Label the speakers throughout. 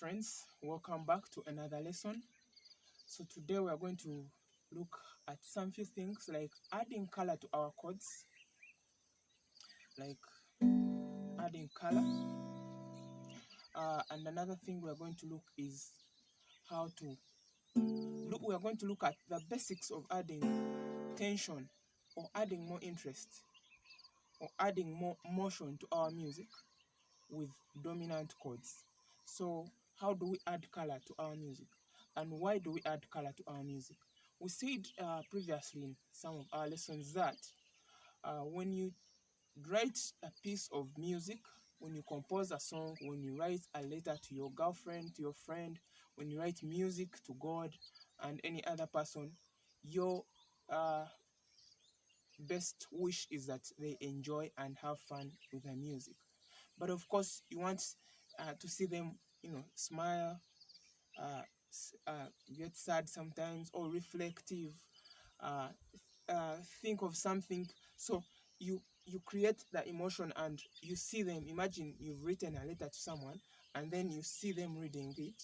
Speaker 1: friends, welcome back to another lesson. So today we are going to look at some few things like adding color to our chords, like adding color. And another thing we are going to look is how to look. We are going to look at the basics of adding tension or adding more interest or adding more motion to our music with dominant chords. So how do we add color to our music, and why do we add color to our music? We said previously in some of our lessons that when you write a piece of music, when you compose a song, when you write a letter to your girlfriend, to your friend, when you write music to God and any other person, your uh, best wish is that they enjoy and have fun with the music. But of course, you want to see them, smile, uh, get sad sometimes, or reflective, uh, think of something. So you create the emotion and you see them. Imagine you've written a letter to someone and then you see them reading it.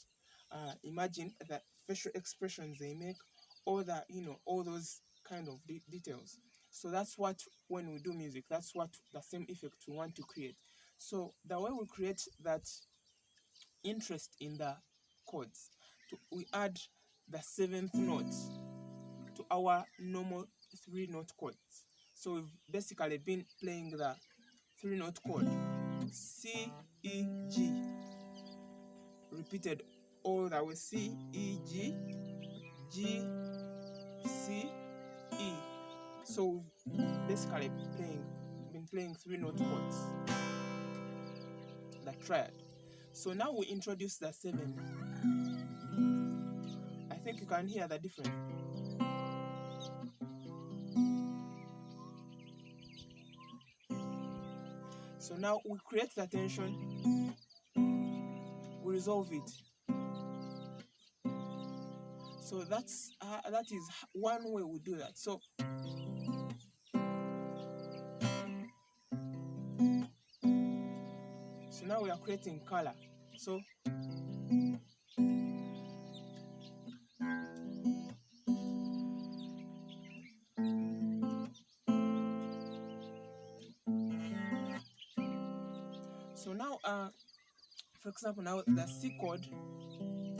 Speaker 1: Imagine the facial expressions they make, all that, all those kind of details. So that's what, when we do music, that's what the same effect we want to create. So the way we create that interest in the chords, we add the seventh note to our normal three note chords. So we've basically been playing the three note chord C, E, G, repeated all the way: C, E, G, G, C, E. So we've basically been playing three note chords, the triad. So now we introduce the seventh. I think you can hear the difference. So now we create the tension, we resolve it. So that is one way we do that. So now we are creating color. So now for example, now the C chord,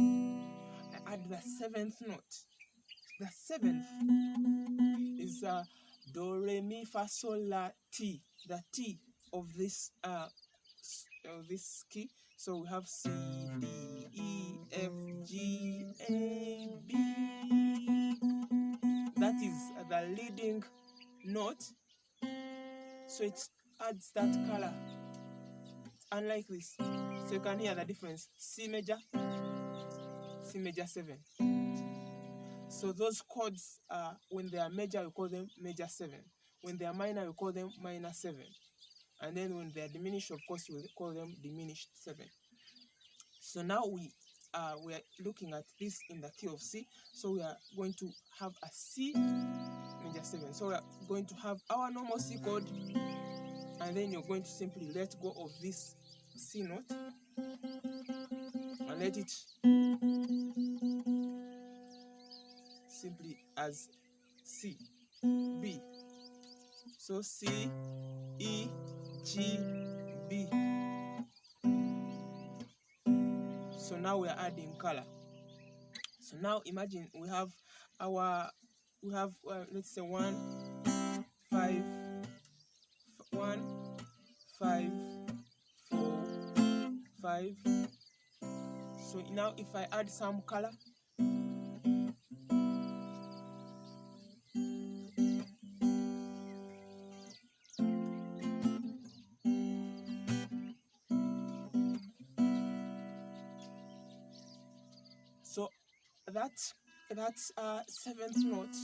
Speaker 1: I add the seventh note. The seventh is do re mi fa sol la ti, the T of this key. So we have C, D, E, F, G, A, B. That is the leading note. So it adds that color. Unlike this, so you can hear the difference: C major, 7. So those chords, when they are major, we call them major 7. When they are minor, we call them minor 7. And then when they are diminished, of course, we call them diminished 7. So now we are looking at this in the key of C. So we are going to have a C major 7. So we are going to have our normal C chord, and then you're going to simply let go of this C note and let it simply as C, B. So C, E, G, B. So now we are adding color. So now imagine we have let's say 1, 5, 1, 5, 4, 5. So now if I add some color, so that seventh note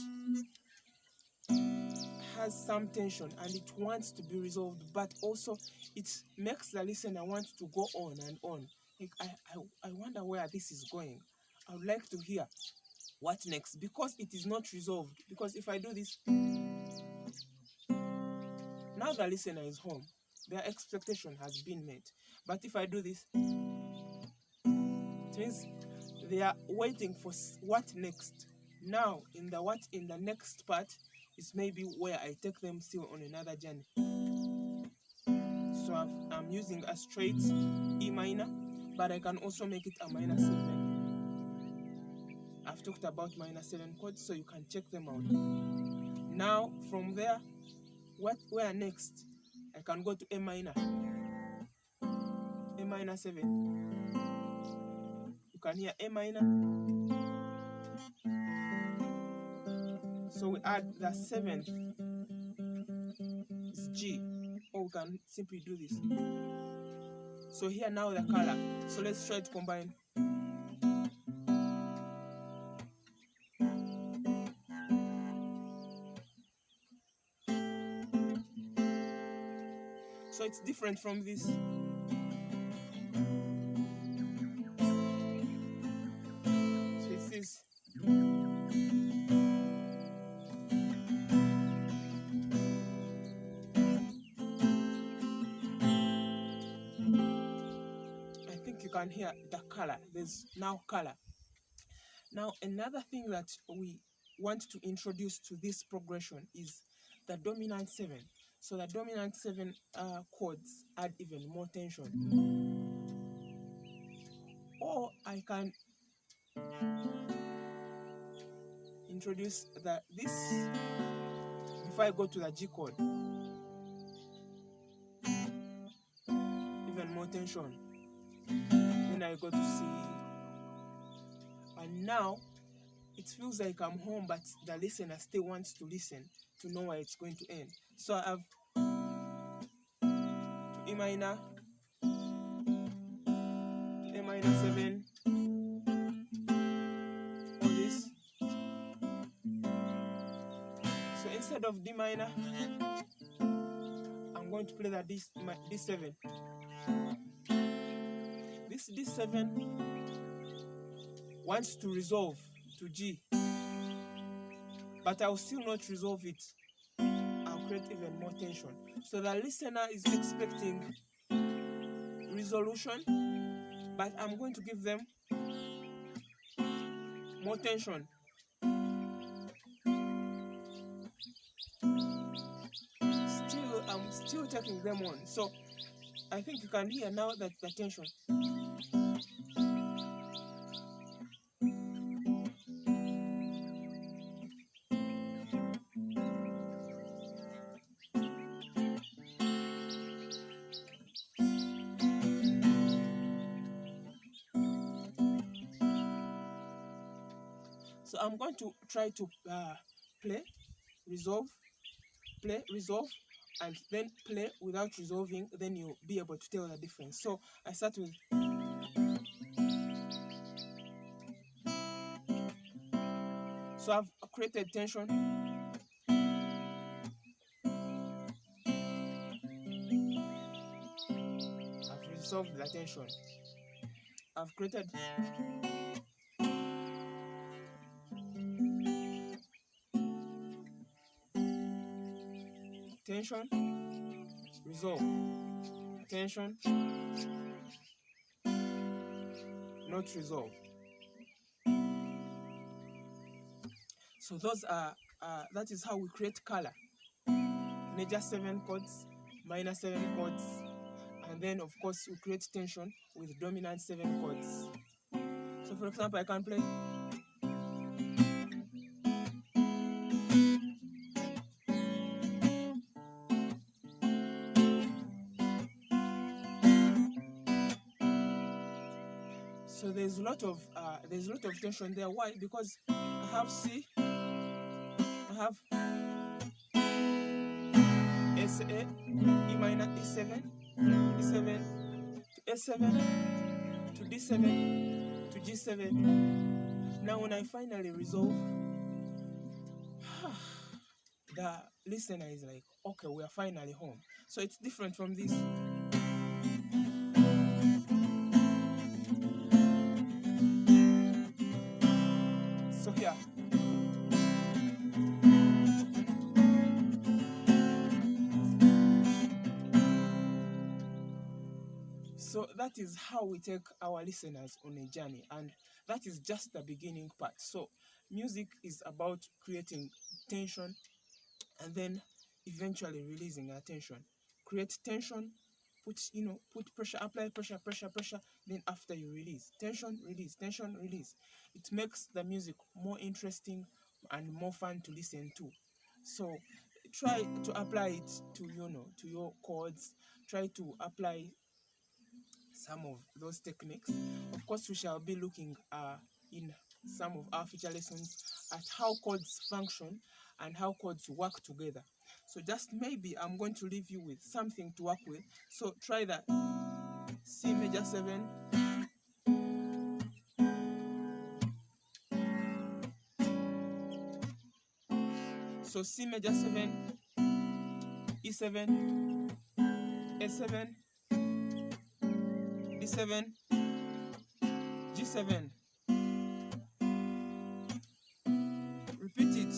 Speaker 1: has some tension and it wants to be resolved, but also it makes the listener want to go on and on. Like I wonder where this is going. I would like to hear what next, because it is not resolved. Because if I do this, now the listener is home, their expectation has been met. But if I do this, It means they are waiting for what next. Now, in the next part is maybe where I take them still on another journey. So I'm using a straight E minor, but I can also make it a minor 7. I've talked about minor 7 chords, so you can check them out. Now, from there, where next? I can go to A minor 7. You can hear A minor. So we add the 7th is G, or we can simply do this. So here now the color. So let's try to combine. So it's different from this. So it's this. I think you can hear the color. There's now color. Now another thing that we want to introduce to this progression is the dominant 7. So the dominant 7 chords add even more tension. Or I can introduce this before I go to the G chord. Even more tension. Then I go to C. And now it feels like I'm home, but the listener still wants to listen to know where it's going to end. So I have E minor, A minor 7, all this. So instead of D minor, I'm going to play the D7. This D7 wants to resolve to G, but I'll still not resolve it. I'll create even more tension. So the listener is expecting resolution, but I'm going to give them more tension. I'm still taking them on. So I think you can hear now that the tension. So I'm going to try to play, resolve, and then play without resolving. Then you'll be able to tell the difference. So I start with. So I've created tension. I've resolved the tension. I've created tension, resolve, tension, not resolved. So those are that is how we create color. Major 7 chords, minor 7 chords, and then of course we create tension with dominant 7 chords. So for example, I can play. So there's a lot of tension there. Why? Because I have C, I have SA, E minor, E7, E7 to A7 to D7 to G7. Now when I finally resolve, the listener is like, okay, we are finally home. So it's different from this. So here. So that is how we take our listeners on a journey, and that is just the beginning part. So music is about creating tension and then eventually releasing attention. Create tension, put pressure, apply pressure, pressure, pressure. Then after you release, tension, release. It makes the music more interesting and more fun to listen to. So try to apply it to to your chords. Try to apply some of those techniques. Of course, we shall be looking in some of our future lessons at how chords function and how chords work together. So just maybe I'm going to leave you with something to work with. So try that C major 7, so C major 7, E7, A7, D7, G7. Repeat it.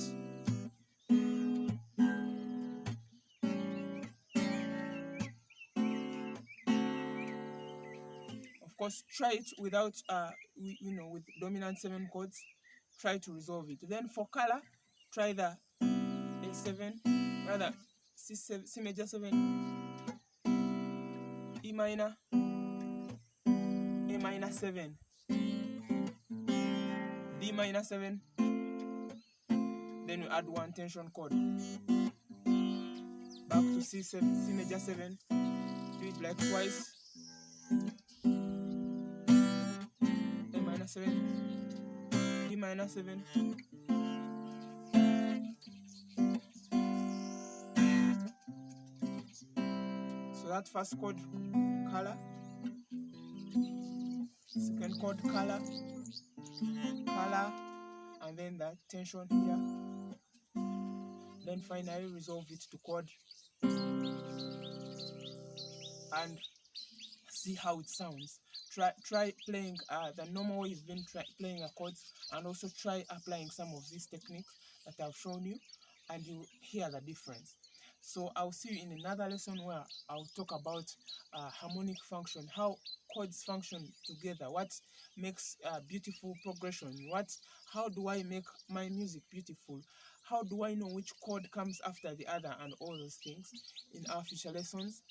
Speaker 1: Of course, try it without with dominant 7 chords. Try to resolve it. Then for color, try the A7, rather C7, C major 7, E minor, A minor 7, D minor 7. Then you add one tension chord. Back to C7, C major 7. Do it like twice. A minor 7, D minor 7. So that first chord, color. Second chord, color, color, and then that tension here. Then finally resolve it to chord and see how it sounds. Try playing the normal way you've been playing a chords, and also try applying some of these techniques that I've shown you, and you hear the difference. So I'll see you in another lesson where I'll talk about harmonic function, how chords function together, what makes beautiful progression, how do I make my music beautiful, how do I know which chord comes after the other, and all those things in our future lessons.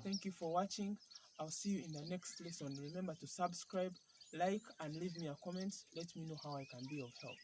Speaker 1: Thank you for watching. I'll see you in the next lesson. Remember to subscribe, like, and leave me a comment. Let me know how I can be of help.